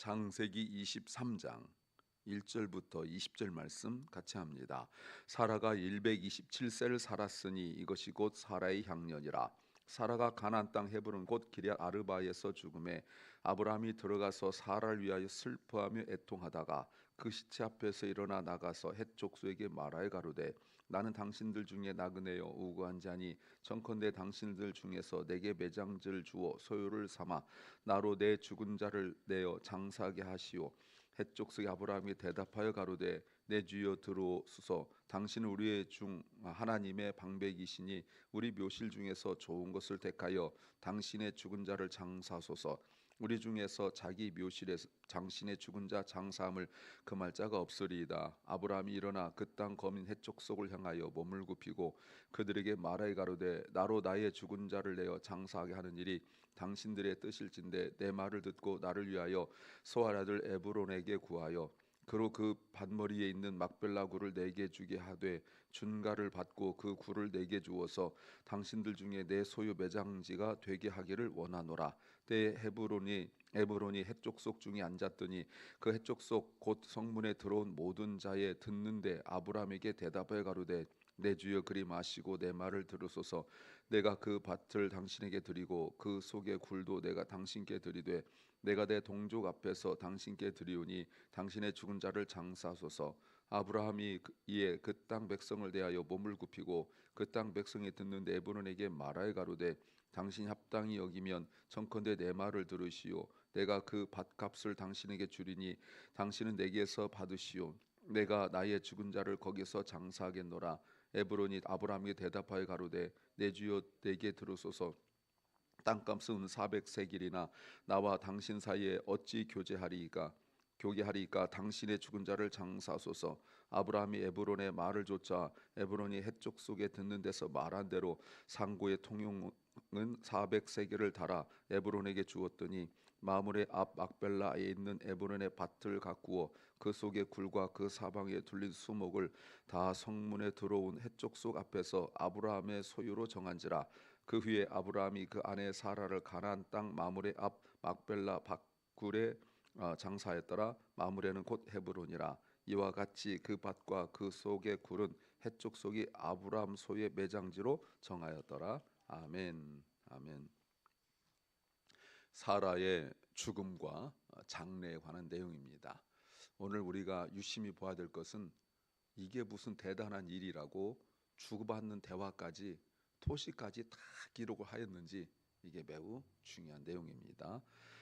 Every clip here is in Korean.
창세기 23장 1절부터 20절 말씀 같이 합니다. 사라가 127세를 살았으니 이것이 곧 사라의 향년이라. 사라가 가나안 땅 헤브론 곧 기럇 아르바에서 죽음에 아브라함이 들어가서 사라를 위하여 슬퍼하며 애통하다가 그 시체 앞에서 일어나 나가서 헷 족속에게 말하여 가로되 나는 당신들 중에 나그네요 우고한 자니 청컨대 당신들 중에서 내게 매장지를 주어 소유를 삼아 나로 내 죽은 자를 내어 장사하게 하시오. 헷 족속의 아브라함이 대답하여 가로되 내 주여 들어오소서. 당신은 우리의 중 하나님의 방백이시니 우리 묘실 중에서 좋은 것을 택하여 당신의 죽은 자를 장사소서. 우리 중에서 자기 묘실에 당신의 죽은 자 장사함을 금할 자가 없으리이다. 아브라함이 일어나 그 땅 거민 헷 족속을 향하여 몸을 굽히고 그들에게 말하여 가로되 나로 나의 죽은 자를 내어 장사하게 하는 일이 당신들의 뜻일진데 내 말을 듣고 나를 위하여 소알 아들 에브론에게 구하여 그로 그 밭머리에 있는 막벨라 굴을 내게 주게 하되 준가를 받고 그 굴을 내게 주어서 당신들 중에 내 소유 매장지가 되게 하기를 원하노라. 때에 에브론이 헷족속 중에 앉았더니 그 헷족속 곧 성문에 들어온 모든 자의 듣는데 아브라함에게 대답하여 가로되 내 주여 그리 마시고 내 말을 들으소서. 내가 그 밭을 당신에게 드리고 그 속의 굴도 내가 당신께 드리되 내가 내 동족 앞에서 당신께 드리오니 당신의 죽은 자를 장사하소서. 아브라함이 이에 그 땅 백성을 대하여 몸을 굽히고 그 땅 백성이 듣는데 에브론에게 말하여 가로되 당신이 합당히 여기면 청컨대 내 말을 들으시오. 내가 그 밭값을 당신에게 주리니 당신은 내게서 받으시오. 내가 나의 죽은 자를 거기서 장사하겠노라. 에브론이 아브라함에게 대답하여 가로되 내 주여 내게 들으소서. 땅값은 400세길이나 나와 당신 사이에 어찌 교제하리이까 당신의 죽은 자를 장사소서. 아브라함이 에브론의 말을 좇아 에브론이 헷 족속에 듣는 데서 말한 대로 상고의 통용은 400세겔을 달아 에브론에게 주었더니 마므레 앞 막벨라에 있는 에브론의 밭을 가꾸어 그 속의 굴과 그 사방에 둘린 수목을 다 성문에 들어온 헷 족속 앞에서 아브라함의 소유로 정한지라. 그 후에 아브라함이 그 아내 사라를 가나안 땅 마므레 앞 막벨라 밭굴에 장사했더라. 마므레는 곧 헤브론이라. 이와 같이 그 밭과 그 속의 굴은 헷 족속이 아브라함 소유의 매장지로 정하였더라. 아멘. 아멘. 사라의 죽음과 장래에 관한 내용입니다. 오늘 우리가 유심히 봐야 될 것은 이게 무슨 대단한 일이라고 주고받는 대화까지 토시까지 다 기록을 하였는지 이게 매우 중요한 내용입니다.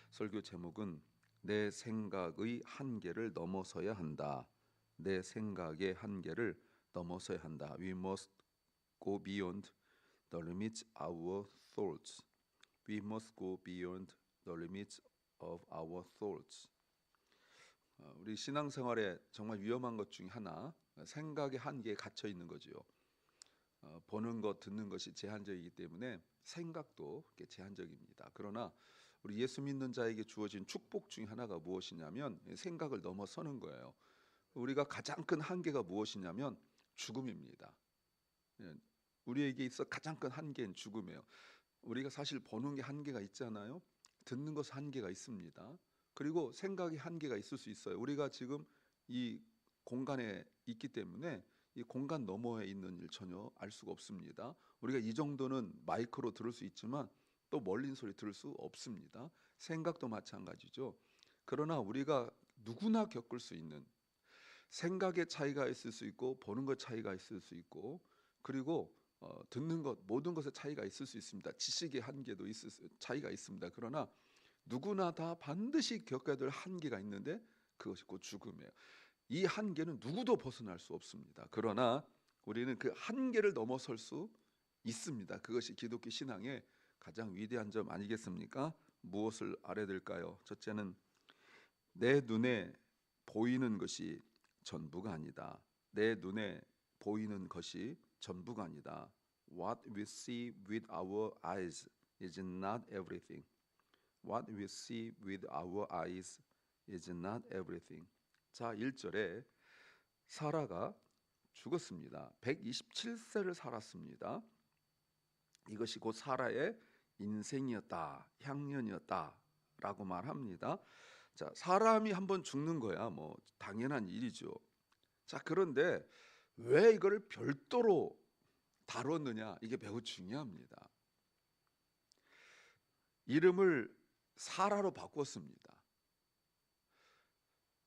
설교 제목은 내 생각의 한계를 넘어서야 한다. 내 생각의 한계를 넘어서야 한다. We must go beyond the limits of our thoughts. We must go beyond the limits of our thoughts. 우리 신앙생활에 정말 위험한 것 중에 하나, 생각의 한계에 갇혀 있는 거지요. 보는 것, 듣는 것이 제한적이기 때문에 생각도 제한적입니다. 그러나 우리 예수 믿는 자에게 주어진 축복 중에 하나가 무엇이냐면 생각을 넘어서는 거예요. 우리가 가장 큰 한계가 무엇이냐면 죽음입니다. 우리에게 있어 가장 큰 한계는 죽음이에요. 우리가 사실 보는 게 한계가 있잖아요. 듣는 것은 한계가 있습니다. 그리고 생각이 한계가 있을 수 있어요. 우리가 지금 이 공간에 있기 때문에 이 공간 너머에 있는 일 전혀 알 수가 없습니다. 우리가 이 정도는 마이크로 들을 수 있지만 또 멀린 소리 들을 수 없습니다. 생각도 마찬가지죠. 그러나 우리가 누구나 겪을 수 있는 생각의 차이가 있을 수 있고 보는 것 차이가 있을 수 있고 그리고 듣는 것 모든 것의 차이가 있을 수 있습니다. 지식의 한계도 차이가 있습니다. 그러나 누구나 다 반드시 겪어야 될 한계가 있는데 그것이 곧 죽음이에요. 이 한계는 누구도 벗어날 수 없습니다. 그러나 우리는 그 한계를 넘어설 수 있습니다. 그것이 기독교 신앙의 가장 위대한 점 아니겠습니까? 무엇을 알아야 될까요? 첫째는 내 눈에 보이는 것이 전부가 아니다. 내 눈에 보이는 것이 전부가 아니다. What we see with our eyes is not everything. What we see with our eyes is not everything. 자, 1절에 사라가 죽었습니다. 127세를 살았습니다. 이것이 곧 사라의 인생이었다, 향년이었다 라고 말합니다. 자, 사람이 한번 죽는 거야 뭐 당연한 일이죠. 자, 그런데 왜 이거를 별도로 다뤘느냐? 이게 매우 중요합니다. 이름을 사라로 바꿨습니다.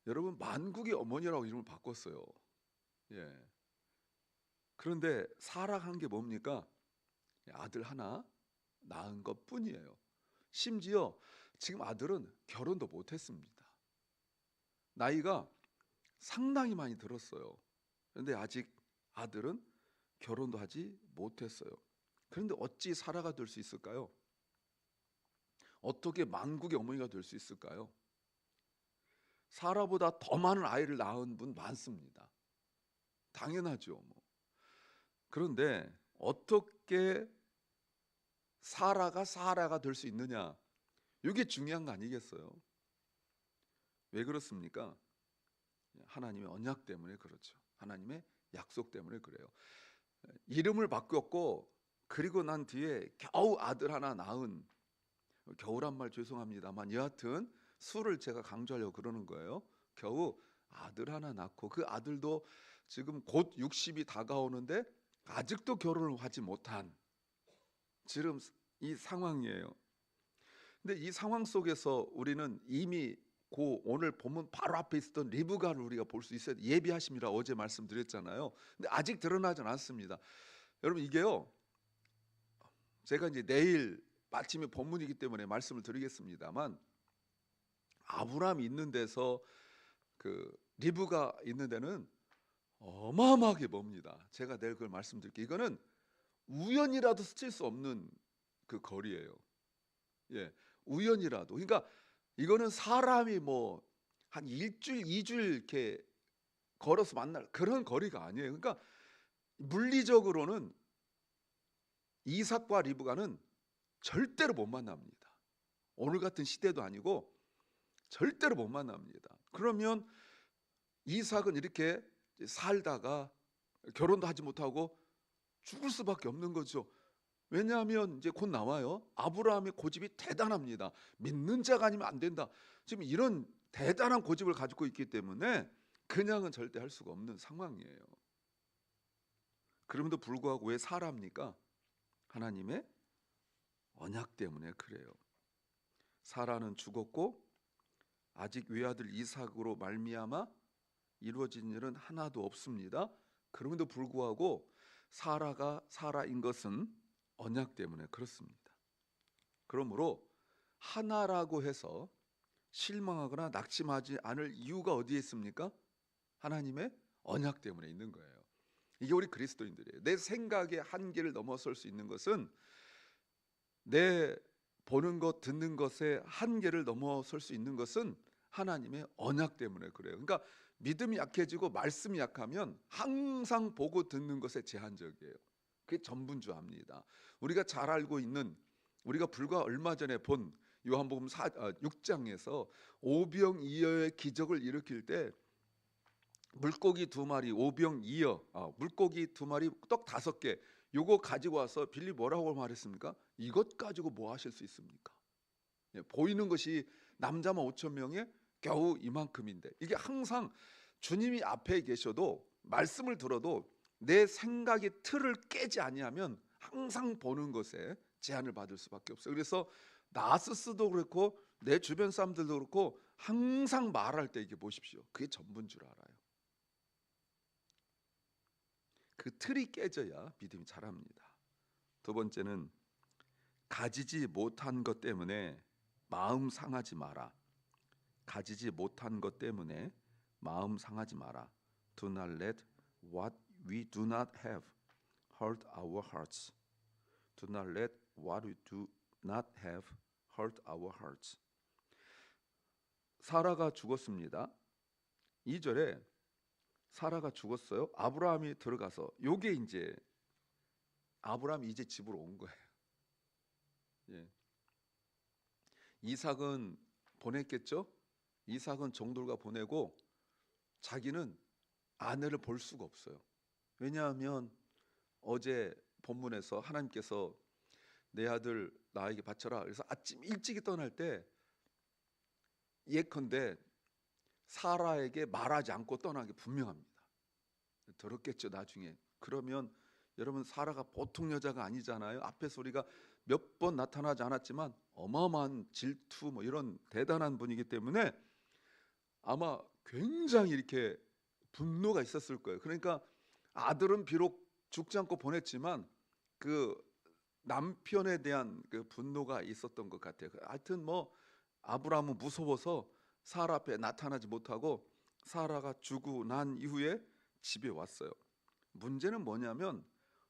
여러분, 만국의 어머니라고 이름을 바꿨어요. 예. 그런데 사라한 게 뭡니까? 아들 하나 낳은 것 뿐이에요. 심지어 지금 아들은 결혼도 못 했습니다. 나이가 상당히 많이 들었어요. 그런데 아직 아들은 결혼도 하지 못했어요. 그런데 어찌 사라가 될 수 있을까요? 어떻게 만국의 어머니가 될 수 있을까요? 사라보다 더 많은 아이를 낳은 분 많습니다. 당연하죠. 뭐. 그런데 어떻게 사라가 될 수 있느냐? 이게 중요한 거 아니겠어요? 왜 그렇습니까? 하나님의 언약 때문에 그렇죠. 하나님의 약속 때문에 그래요. 이름을 바꿨고 그리고 난 뒤에 겨우 아들 하나 낳은, 겨우란 말 죄송합니다만 여하튼 수를 제가 강조하려고 그러는 거예요. 겨우 아들 하나 낳고 그 아들도 지금 곧 60이 다가오는데 아직도 결혼을 하지 못한 지금 이 상황이에요. 근데 이 상황 속에서 우리는 이미 오늘 본문 바로 앞에 있었던 리브가를 우리가 볼 수 있어요. 예비하심이라 어제 말씀드렸잖아요. 근데 아직 드러나진 않습니다. 여러분, 이게요, 제가 이제 내일 마침에 본문이기 때문에 말씀을 드리겠습니다만, 아브라함이 있는 데서 그 리브가 있는 데는 어마어마하게 멉니다. 제가 내일 그걸 말씀드릴게요. 이거는 우연이라도 스칠 수 없는 그 거리예요. 예, 우연이라도. 그러니까 이거는 사람이 뭐 한 일주일, 2주일 이렇게 걸어서 만날 그런 거리가 아니에요. 그러니까 물리적으로는 이삭과 리브가는 절대로 못 만납니다. 오늘 같은 시대도 아니고 절대로 못 만납니다. 그러면 이삭은 이렇게 살다가 결혼도 하지 못하고 죽을 수밖에 없는 거죠. 왜냐하면 이제 곧 나와요. 아브라함의 고집이 대단합니다. 믿는 자가 아니면 안 된다. 지금 이런 대단한 고집을 가지고 있기 때문에 그냥은 절대 할 수가 없는 상황이에요. 그럼에도 불구하고 왜 사라입니까? 하나님의 언약 때문에 그래요. 사라는 죽었고 아직 외아들 이삭으로 말미암아 이루어진 일은 하나도 없습니다. 그럼에도 불구하고 사라가 사라인 것은 언약 때문에 그렇습니다. 그러므로 하나라고 해서 실망하거나 낙심하지 않을 이유가 어디에 있습니까? 하나님의 언약 때문에 있는 거예요. 이게 우리 그리스도인들이에요. 내 생각의 한계를 넘어설 수 있는 것은, 내 보는 것, 듣는 것의 한계를 넘어설 수 있는 것은 하나님의 언약 때문에 그래요. 그러니까 믿음이 약해지고 말씀이 약하면 항상 보고 듣는 것에 제한적이에요. 그게 전분주합니다. 우리가 잘 알고 있는, 우리가 불과 얼마 전에 본 요한복음 6장에서 오병이어의 기적을 일으킬 때 물고기 2마리, 오병이어, 물고기 2마리, 떡 5개, 요거 가지고 와서 빌리 뭐라고 말했습니까? 이것 가지고 뭐 하실 수 있습니까? 예, 보이는 것이 남자만 5천 명에 겨우 이만큼인데, 이게 항상 주님이 앞에 계셔도 말씀을 들어도 내 생각의 틀을 깨지 아니하면 항상 보는 것에 제한을 받을 수밖에 없어요. 그래서 나스스도 그렇고 내 주변 사람들도 그렇고 항상 말할 때 이게 보십시오. 그게 전부인 줄 알아요. 그 틀이 깨져야 믿음이 자랍니다. 두 번째는 가지지 못한 것 때문에 마음 상하지 마라. 가지지 못한 것 때문에 마음 상하지 마라. Do not let what we do not have hurt our hearts. Do not let what we do not have hurt our hearts. 사라가 죽었습니다. 2절에 사라가 죽었어요. 아브라함이 들어가서, 요게 이제 아브라함이 이제 집으로 온 거예요. 예. 이삭은 보냈겠죠? 이삭은 종들과 보내고 자기는 아내를 볼 수가 없어요. 왜냐하면 어제 본문에서 하나님께서 내 아들 나에게 바쳐라, 그래서 아침 일찍이 떠날 때 예컨대 사라에게 말하지 않고 떠난 게 분명합니다. 들었겠죠 나중에. 그러면 여러분 사라가 보통 여자가 아니잖아요. 앞에 소리가 몇 번 나타나지 않았지만 어마어마한 질투 뭐 이런 대단한 분이기 때문에 아마 굉장히 이렇게 분노가 있었을 거예요. 그러니까 아들은 비록 죽지 않고 보냈지만 그 남편에 대한 그 분노가 있었던 것 같아요. 하여튼 뭐 아브라함은 무서워서 사라 앞에 나타나지 못하고 사라가 죽고 난 이후에 집에 왔어요. 문제는 뭐냐면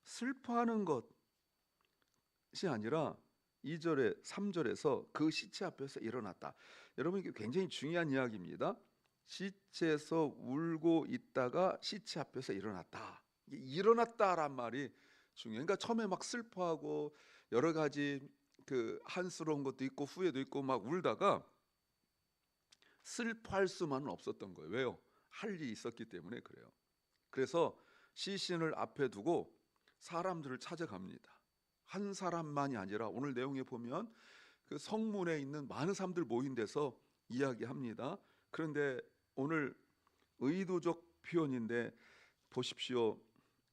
슬퍼하는 것이 아니라 2절에 3절에서 그 시체 앞에서 일어났다. 여러분 이게 굉장히 중요한 이야기입니다. 시체에서 울고 있다가 시체 앞에서 일어났다. 일어났다란 말이 중요해요. 그러니까 처음에 막 슬퍼하고 여러 가지 그 한스러운 것도 있고 후회도 있고 막 울다가 슬퍼할 수만은 없었던 거예요. 왜요? 할 일이 있었기 때문에 그래요. 그래서 시신을 앞에 두고 사람들을 찾아갑니다. 한 사람만이 아니라 오늘 내용에 보면 그 성문에 있는 많은 사람들 모인 데서 이야기합니다. 그런데 오늘 의도적 표현인데 보십시오.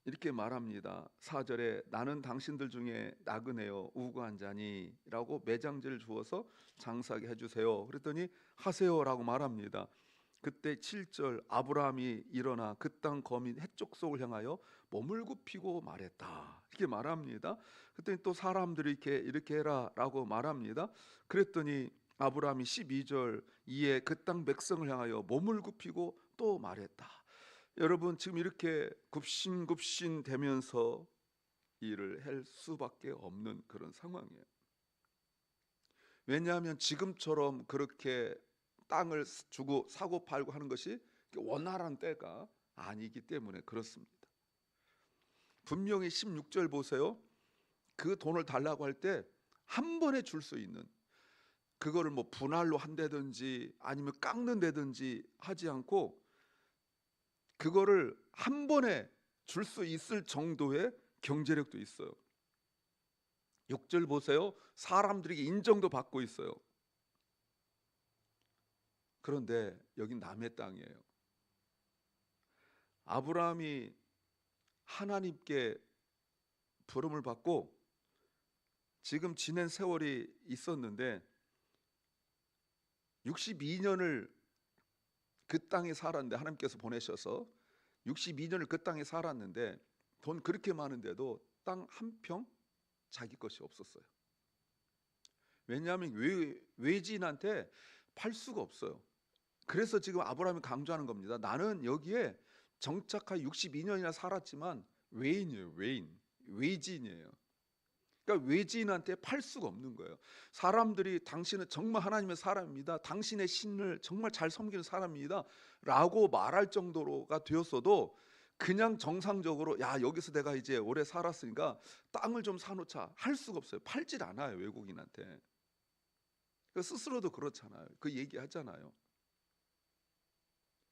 이렇게 말합니다. 4절에 나는 당신들 중에 나그네요 우고한 자니 라고 매장제를 주어서 장사하게 해주세요. 그랬더니 하세요라고 말합니다. 그때 7절 아브라함이 일어나 그 땅 거민 해쪽 속을 향하여 몸을 굽히고 말했다. 이렇게 말합니다. 그랬더니 또 사람들이 이렇게 해라라고 말합니다. 그랬더니 아브라함이 12절 이에 그 땅 백성을 향하여 몸을 굽히고 또 말했다. 여러분 지금 이렇게 굽신굽신 되면서 일을 할 수밖에 없는 그런 상황이에요. 왜냐하면 지금처럼 그렇게 땅을 주고 사고 팔고 하는 것이 원활한 때가 아니기 때문에 그렇습니다. 분명히 16절 보세요. 그 돈을 달라고 할 때 한 번에 줄 수 있는 그거를 뭐 분할로 한다든지 아니면 깎는다든지 하지 않고 그거를 한 번에 줄 수 있을 정도의 경제력도 있어요. 6절 보세요. 사람들에게 인정도 받고 있어요. 그런데 여긴 남의 땅이에요. 아브라함이 하나님께 부름을 받고 지금 지낸 세월이 있었는데 62년을 그 땅에 살았는데 하나님께서 보내셔서 62년을 그 땅에 살았는데 돈 그렇게 많은데도 땅 한 평 자기 것이 없었어요. 왜냐하면 외지인한테 팔 수가 없어요. 그래서 지금 아브라함이 강조하는 겁니다. 나는 여기에 정착하여 62년이나 살았지만 외인이에요. 외지인이에요. 그러니까 외지인한테 팔 수가 없는 거예요. 사람들이 당신은 정말 하나님의 사람입니다. 당신의 신을 정말 잘 섬기는 사람입니다. 라고 말할 정도가 되었어도 그냥 정상적으로 야 여기서 내가 이제 오래 살았으니까 땅을 좀 사놓자 할 수가 없어요. 팔질 않아요. 외국인한테. 스스로도 그렇잖아요. 그 얘기하잖아요.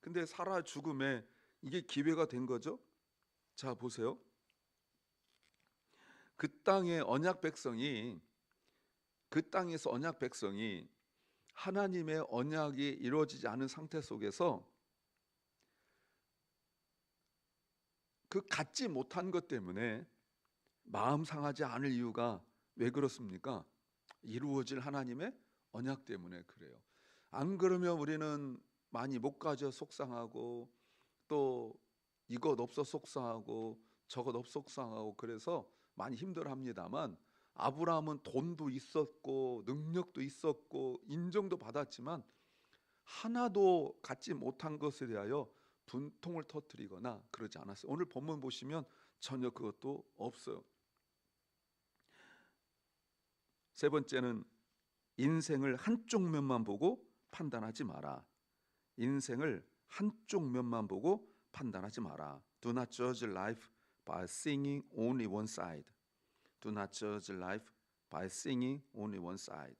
근데 사라 죽음에 이게 기회가 된 거죠. 자 보세요. 그 땅의 언약 백성이 그 땅에서 언약 백성이 하나님의 언약이 이루어지지 않은 상태 속에서 그 갖지 못한 것 때문에 마음 상하지 않을 이유가 왜 그렇습니까? 이루어질 하나님의 언약 때문에 그래요. 안 그러면 우리는 많이 못 가져 속상하고 또 이것 없어 속상하고 저것 없어 속상하고 그래서 많이 힘들어합니다만 아브라함은 돈도 있었고 능력도 있었고 인정도 받았지만 하나도 갖지 못한 것에 대하여 분통을 터뜨리거나 그러지 않았어요. 오늘 본문 보시면 전혀 그것도 없어요. 세 번째는 인생을 한쪽 면만 보고 판단하지 마라. 인생을 한쪽 면만 보고 판단하지 마라. Do not judge life by seeing only one side. Do not judge life by seeing only one side.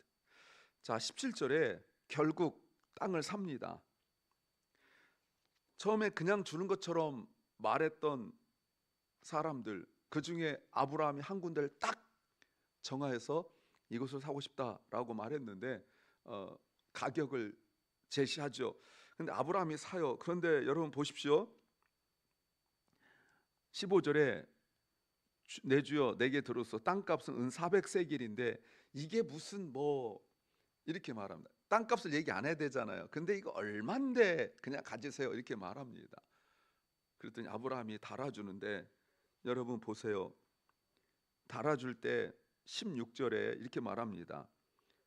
자, 17절에 결국 땅을 삽니다. 처음에 그냥 주는 것처럼 말했던 사람들 그 중에 아브라함이 한 군데를 딱 정하여서 이것을 사고 싶다라고 말했는데 가격을 제시하죠. 근데 아브라함이 사요. 그런데 여러분 보십시오. 15절에 내 주여 내게 들어서 땅값은 은 400세겔인데 이게 무슨 뭐 이렇게 말합니다. 땅값을 얘기 안 해야 되잖아요. 근데 이거 얼만데 그냥 가지세요 이렇게 말합니다. 그랬더니 아브라함이 달아주는데 여러분 보세요. 달아줄 때 16절에 이렇게 말합니다.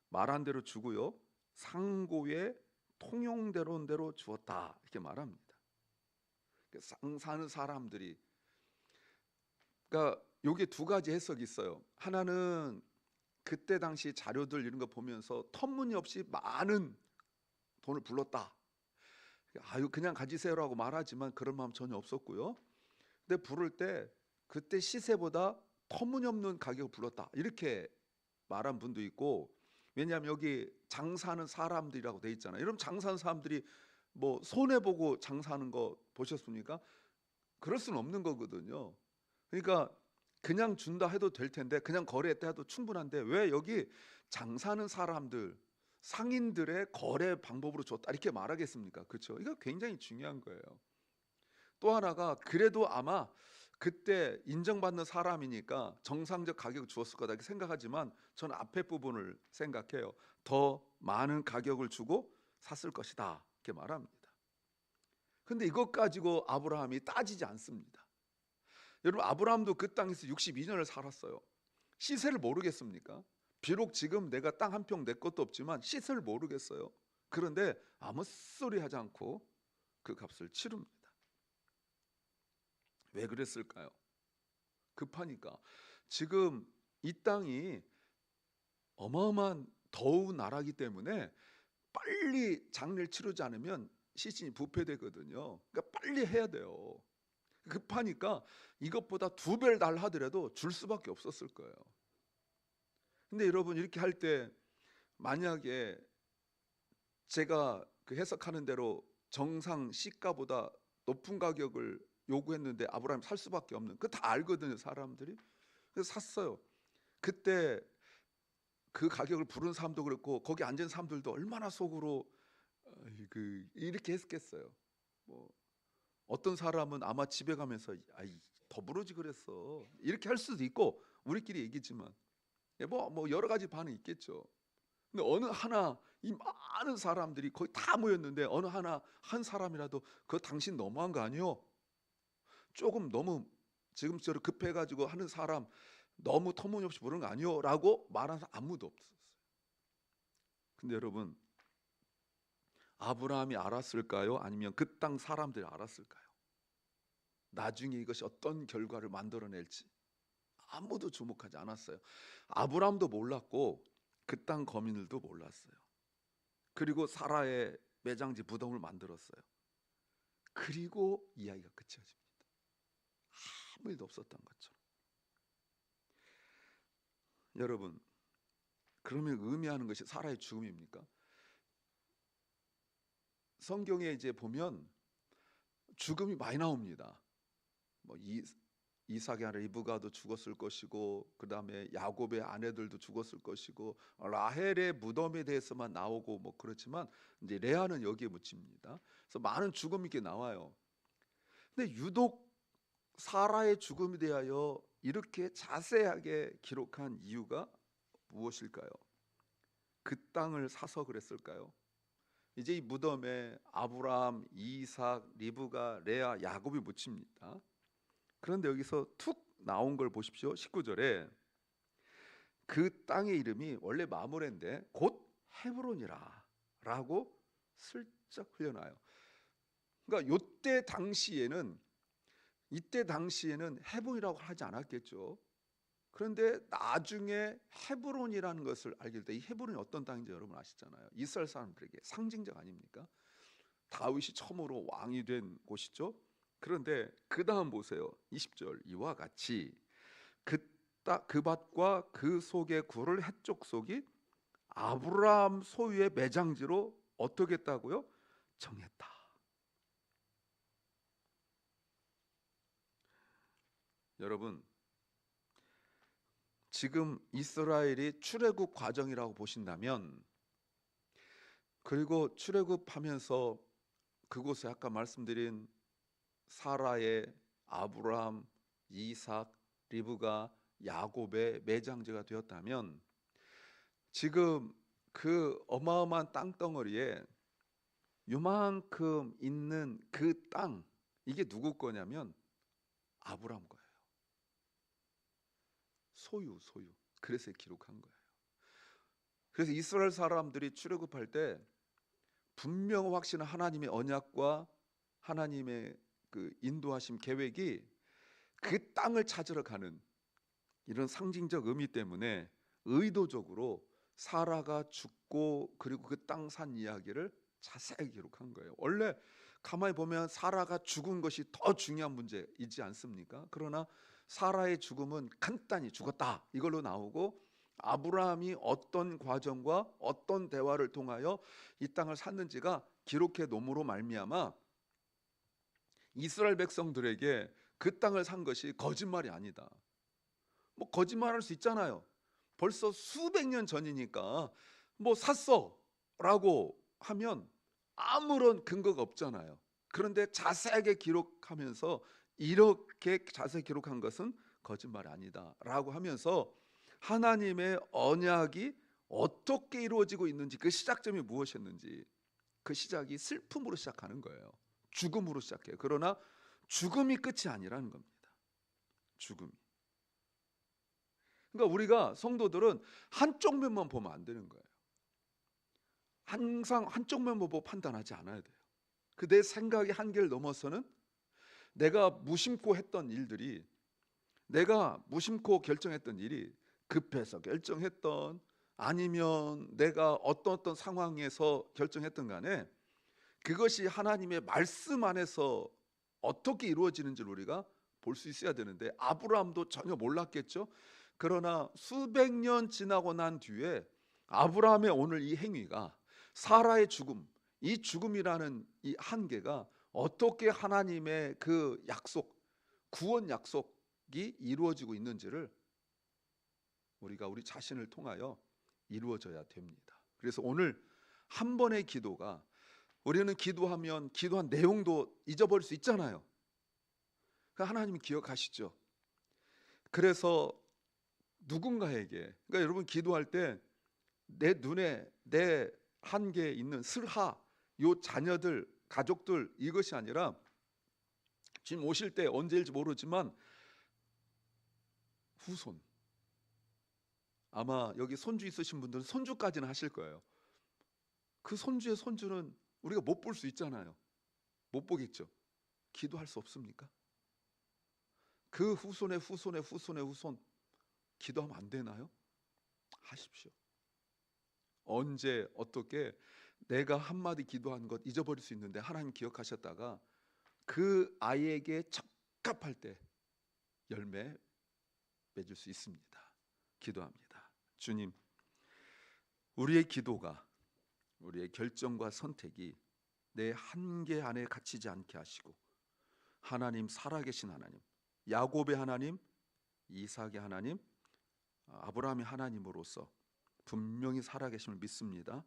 말한 대로 주고요 상고의 통용대로인 대로 주었다 이렇게 말합니다. 사는 사람들이, 그러니까 요게 두 가지 해석이 있어요. 하나는 그때 당시 자료들 이런 거 보면서 터무니없이 많은 돈을 불렀다. 아유 그냥 가지세요라고 말하지만 그런 마음 전혀 없었고요. 근데 부를 때 그때 시세보다 터무니없는 가격을 불렀다 이렇게 말한 분도 있고, 왜냐하면 여기 장사하는 사람들이라고 돼 있잖아요. 여러분 장사하는 사람들이 뭐 손해 보고 장사하는 거 보셨습니까? 그럴 수는 없는 거거든요. 그러니까 그냥 준다 해도 될 텐데 그냥 거래했다 해도 충분한데 왜 여기 장사하는 사람들 상인들의 거래 방법으로 줬다 이렇게 말하겠습니까? 그렇죠? 이거 굉장히 중요한 거예요. 또 하나가 그래도 아마 그때 인정받는 사람이니까 정상적 가격을 주었을 거다 이렇게 생각하지만 저는 앞에 부분을 생각해요. 더 많은 가격을 주고 샀을 것이다 이렇게 말합니다. 근데 이것 가지고 아브라함이 따지지 않습니다. 여러분 아브라함도 그 땅에서 62년을 살았어요. 시세를 모르겠습니까? 비록 지금 내가 땅 한 평 내 것도 없지만 시세를 모르겠어요. 그런데 아무 소리 하지 않고 그 값을 치릅니다. 왜 그랬을까요? 급하니까. 지금 이 땅이 어마어마한 더운 나라기 때문에 빨리 장례를 치르지 않으면 시신이 부패되거든요. 그러니까 빨리 해야 돼요. 급하니까 이것보다 2배를 달라 하더라도 줄 수밖에 없었을 거예요. 근데 여러분 이렇게 할 때 만약에 제가 그 해석하는 대로 정상 시가보다 높은 가격을 요구했는데 아브라함이 살 수밖에 없는, 그거 다 알거든요 사람들이. 그래서 샀어요. 그때 그 가격을 부른 사람도 그렇고 거기 앉은 사람들도 얼마나 속으로 이렇게 했겠어요. 뭐 어떤 사람은 아마 집에 가면서 아이 더부르지 그랬어 이렇게 할 수도 있고 우리끼리 얘기지만 뭐 여러 가지 반응이 있겠죠. 근데 어느 하나 이 많은 사람들이 거의 다 모였는데 어느 하나 한 사람이라도 그거 당신 너무한 거 아니요? 조금 너무 지금처럼 급해가지고 하는 사람 너무 터무니없이 부르는 거 아니요? 라고 말하는 사람 아무도 없었어요. 근데 여러분 아브라함이 알았을까요? 아니면 그 땅 사람들이 알았을까요? 나중에 이것이 어떤 결과를 만들어낼지 아무도 주목하지 않았어요. 아브라함도 몰랐고 그 땅 거민들도 몰랐어요. 그리고 사라의 매장지 무덤을 만들었어요. 그리고 이야기가 끝이어집니다. 아무 일도 없었던 것처럼. 여러분 그러면 의미하는 것이 사라의 죽음입니까? 성경에 이제 보면 죽음이 많이 나옵니다. 뭐 이삭의 아내 리브가도 죽었을 것이고 그 다음에 야곱의 아내들도 죽었을 것이고 라헬의 무덤에 대해서만 나오고 뭐 그렇지만 이제 레아는 여기에 묻힙니다. 그래서 많은 죽음이 이렇게 나와요. 근데 유독 사라의 죽음에 대하여 이렇게 자세하게 기록한 이유가 무엇일까요? 그 땅을 사서 그랬을까요? 이제 이 무덤에 아브라함, 이삭, 리브가, 레아, 야곱이 묻힙니다. 그런데 여기서 툭 나온 걸 보십시오. 19절에 그 땅의 이름이 원래 마므레인데 곧 헤브론이라 라고 슬쩍 흘려놔요. 그러니까 이때 당시에는 헤브론이라고 하지 않았겠죠. 그런데 나중에 헤브론이라는 것을 알게 될 때 이 헤브론이 어떤 땅인지 여러분 아시잖아요. 이스라엘 사람들에게 상징적 아닙니까? 다윗이 처음으로 왕이 된 곳이죠. 그런데 그 다음 보세요. 20절 이와 같이 그 밭과 그 속의 굴을 해쪽 속이 아브라함 소유의 매장지로 어떻게 했다고요? 정했다. 여러분 지금 이스라엘이 출애굽 과정이라고 보신다면 그리고 출애굽하면서 그곳에 아까 말씀드린 사라의 아브라함, 이삭, 리브가, 야곱의 매장지가 되었다면 지금 그 어마어마한 땅덩어리에 요만큼 있는 그 땅, 이게 누구 거냐면 아브라함 거예요. 소유. 그래서 기록한 거예요. 그래서 이스라엘 사람들이 출애굽할 때 분명 확신한 하나님의 언약과 하나님의 그 인도하심 계획이 그 땅을 찾으러 가는 이런 상징적 의미 때문에 의도적으로 사라가 죽고 그리고 그 땅 산 이야기를 자세히 기록한 거예요. 원래 가만히 보면 사라가 죽은 것이 더 중요한 문제이지 않습니까? 그러나 사라의 죽음은 간단히 죽었다 이걸로 나오고, 아브라함이 어떤 과정과 어떤 대화를 통하여 이 땅을 샀는지가 기록해 놓음으로 말미암아 이스라엘 백성들에게 그 땅을 산 것이 거짓말이 아니다. 뭐 거짓말할 수 있잖아요. 벌써 수백 년 전이니까 뭐 샀어라고 하면 아무런 근거가 없잖아요. 그런데 자세하게 기록하면서 이렇게 자세히 기록한 것은 거짓말이 아니다라고 하면서 하나님의 언약이 어떻게 이루어지고 있는지, 그 시작점이 무엇이었는지, 그 시작이 슬픔으로 시작하는 거예요. 죽음으로 시작해요. 그러나 죽음이 끝이 아니라는 겁니다. 죽음이. 그러니까 우리가 성도들은 한쪽 면만 보면 안 되는 거예요. 항상 한쪽 면만 보고 판단하지 않아야 돼요. 그 내 생각의 한계를 넘어서는 내가 무심코 했던 일들이, 내가 무심코 결정했던 일이, 급해서 결정했던 아니면 내가 어떤 상황에서 결정했던 간에 그것이 하나님의 말씀 안에서 어떻게 이루어지는지를 우리가 볼 수 있어야 되는데, 아브라함도 전혀 몰랐겠죠. 그러나 수백 년 지나고 난 뒤에 아브라함의 오늘 이 행위가, 사라의 죽음, 이 죽음이라는 이 한계가 어떻게 하나님의 그 약속, 구원 약속이 이루어지고 있는지를 우리가 우리 자신을 통하여 이루어져야 됩니다. 그래서 오늘 한 번의 기도가, 우리는 기도하면 기도한 내용도 잊어버릴 수 있잖아요. 하나님이 기억하시죠. 그래서 누군가에게, 그러니까 여러분 기도할 때 내 눈에 내 한계에 있는 슬하, 요 자녀들, 가족들, 이것이 아니라 지금 오실 때 언제일지 모르지만 후손, 아마 여기 손주 있으신 분들은 손주까지는 하실 거예요. 그 손주의 손주는 우리가 못 볼 수 있잖아요. 못 보겠죠. 기도할 수 없습니까? 그 후손의 후손의 후손의 후손 기도하면 안 되나요? 하십시오. 언제 어떻게 내가 한마디 기도한 것 잊어버릴 수 있는데 하나님 기억하셨다가 그 아이에게 적합할 때 열매 맺을 수 있습니다. 기도합니다. 주님, 우리의 기도가, 우리의 결정과 선택이 내 한계 안에 갇히지 않게 하시고, 하나님, 살아계신 하나님, 야곱의 하나님, 이삭의 하나님, 아브라함의 하나님으로서 분명히 살아계심을 믿습니다.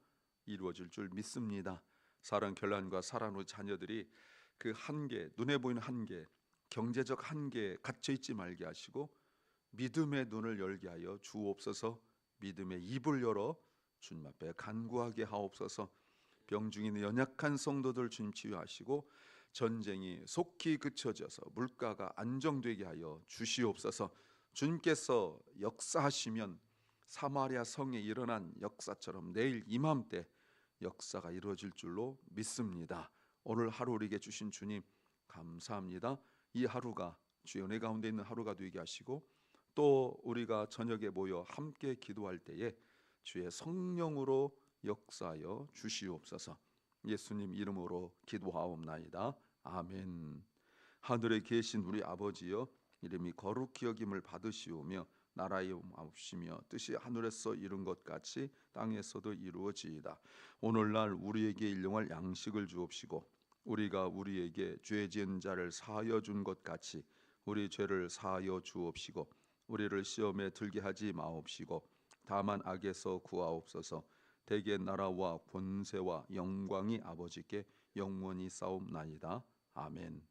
이루어질 줄 믿습니다. 사랑 결란과 사랑의 자녀들이 그 한계, 눈에 보이는 한계, 경제적 한계에 갇혀 있지 말게 하시고 믿음의 눈을 열게 하여 주옵소서. 믿음의 입을 열어 주님 앞에 간구하게 하옵소서. 병중에 있는 연약한 성도들 주님 치유하시고 전쟁이 속히 그쳐져서 물가가 안정되게 하여 주시옵소서. 주님께서 역사하시면 사마리아 성에 일어난 역사처럼 내일 이맘때 역사가 이루어질 줄로 믿습니다. 오늘 하루 우리에게 주신 주님 감사합니다. 이 하루가 주의 은혜 가운데 있는 하루가 되게 하시고, 또 우리가 저녁에 모여 함께 기도할 때에 주의 성령으로 역사하여 주시옵소서. 예수님 이름으로 기도하옵나이다. 아멘. 하늘에 계신 우리 아버지여, 이름이 거룩히 여김을 받으시오며 나라의 마옵시며 뜻이 하늘에서 이룬 것 같이 땅에서도 이루어지이다. 오늘날 우리에게 일용할 양식을 주옵시고 우리가 우리에게 죄 지은 자를 사하여 준 것 같이 우리 죄를 사하여 주옵시고 우리를 시험에 들게 하지 마옵시고 다만 악에서 구하옵소서. 대개 나라와 권세와 영광이 아버지께 영원히 싸움나이다. 아멘.